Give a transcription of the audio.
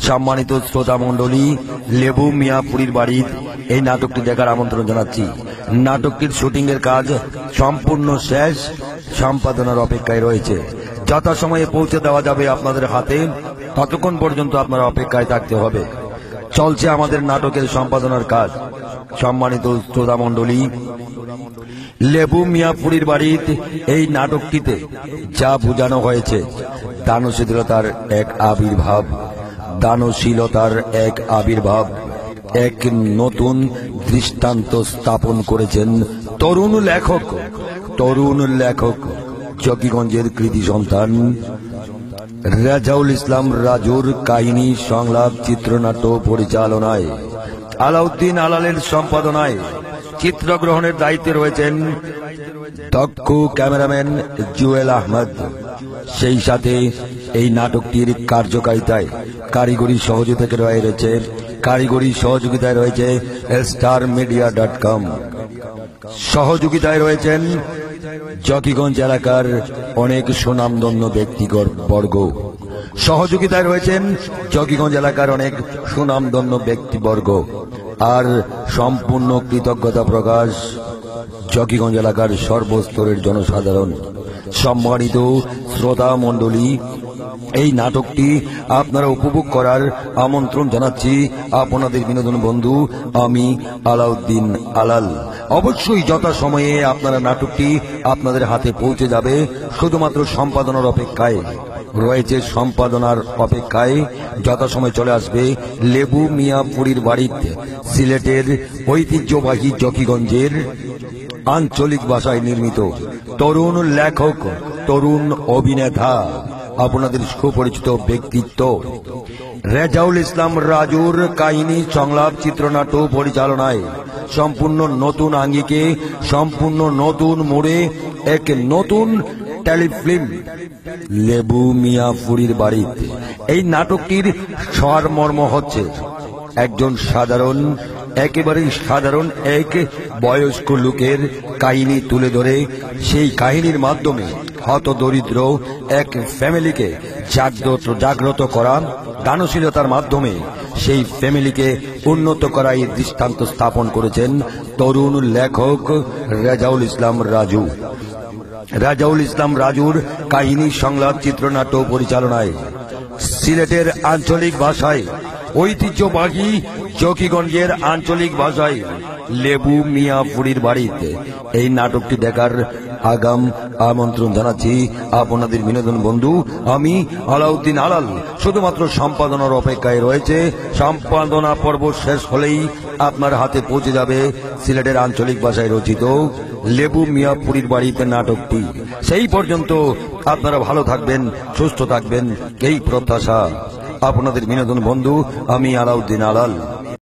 সম্মানিত শ্রোতা মণ্ডলী, লেবু মিয়াপুরীর বাড়ির এই নাটকটি দেখার আমন্ত্রণ জানাচ্ছি। নাটকটির শুটিং এর কাজ সম্পূর্ণ শেষ, সম্পাদনার অপেক্ষায় রয়েছে। যথাসময়ে পৌঁছে দেওয়া যাবে আপনাদের হাতে, ততক্ষণ পর্যন্ত আপনারা অপেক্ষায় থাকতে হবে। চলছে আমাদের নাটকের সম্পাদনার কাজ। সম্মানিত শ্রোতা মণ্ডলী, লেবু মিয়াপুরীর বাড়ির এই নাটকটিতে যা বোঝানো হয়েছে দানশীলতার এক আবির্ভাব, দানশীলতার এক আবির্ভাব, এক নতুন দৃষ্টান্ত স্থাপন করেছেন তরুণ লেখক জকিগঞ্জের কৃতি সন্তান রেজাউল ইসলাম রাজুর কাহিনী সংলাপ চিত্রনাট্য পরিচালনায়, আলাউদ্দিন আলালের সম্পাদনায় চিত্রগ্রহণের দায়িত্বে রয়েছেন দক্ষ ক্যামেরাম্যান জুয়েল আহমদ। সেই সাথে এই নাটকটির কার্যকারিতায় কারিগরি সহযোগিতায় রয়েছে starmedia.com। সহযোগিতায় রয়েছেন জকিগঞ্জ এলাকার অনেক সুনামধন্য ব্যক্তিবর্গ। আর সম্পূর্ণ কৃতজ্ঞতা প্রকাশ জকিগঞ্জ এলাকার সর্বস্তরের জনসাধারণ। সম্মানিত শ্রোতা মণ্ডলী, এই নাটকটি আপনারা উপভোগ করার আমন্ত্রণ জানাচ্ছি আপনাদের বিনোদন বন্ধু আমি আলাউদ্দিন আলাল। অবশ্যই যথাসময়ে আপনারা নাটকটি আপনাদের হাতে পৌঁছে যাবে। শুধুমাত্র সম্পাদনার অপেক্ষায় যথাসময় চলে আসবে লেবু মিয়াপুরীর বাড়িতে সিলেটের ঐতিহ্যবাহী জকিগঞ্জের আঞ্চলিক ভাষায় নির্মিত তরুণ লেখক, তরুণ অভিনেতা, আপনাদের সুপরিচিত ব্যক্তিত্ব রেজাউল ইসলাম রাজুর কাহিনী সংলাপ চিত্রনাট্য পরিচালনায় সম্পূর্ণ নতুন আঙ্গিকে, সম্পূর্ণ নতুন মোড়ে এক নতুন টেলিফিল্ম লেবু মিয়াপুরীর বাড়িতে। এই নাটকটির সারমর্ম হচ্ছে একজন একেবারেই সাধারণ এক বয়স্ক লোকের কাহিনী তুলে ধরে সেই কাহিনীর মাধ্যমে হতদরিদ্র এক ফ্যামিলিকে জাগ্রত করা, দানশীলতার মাধ্যমে সেই ফ্যামিলিকে উন্নত করার দৃষ্টান্ত স্থাপন করেছেন তরুণ লেখক রেজাউল ইসলাম রাজুর কাহিনী সংলাপ চিত্রনাট্য পরিচালনায় সিলেটের আঞ্চলিক ভাষায়, ঐতিহ্যবাহী জকিগঞ্জের আঞ্চলিক ভাষায় লেবু মিয়াপুরীর বাড়িতে এই নাটকটি দেখার আগাম আমন্ত্রণ জানাচ্ছি আপনাদের বিনোদন বন্ধু আমি আলাউদ্দিন আলাল। শুধুমাত্র সম্পাদনার অপেক্ষায় রয়েছে। সম্পাদনা পর্ব শেষ হলেই আপনার হাতে পৌঁছে যাবে সিলেটের আঞ্চলিক ভাষায় রচিত লেবু মিয়াপুরীর বাড়িতে নাটকটি। সেই পর্যন্ত আপনারা ভালো থাকবেন, সুস্থ থাকবেন, এই প্রত্যাশা আপনাদের বিনোদন বন্ধু আমি আলাউদ্দিন আলাল।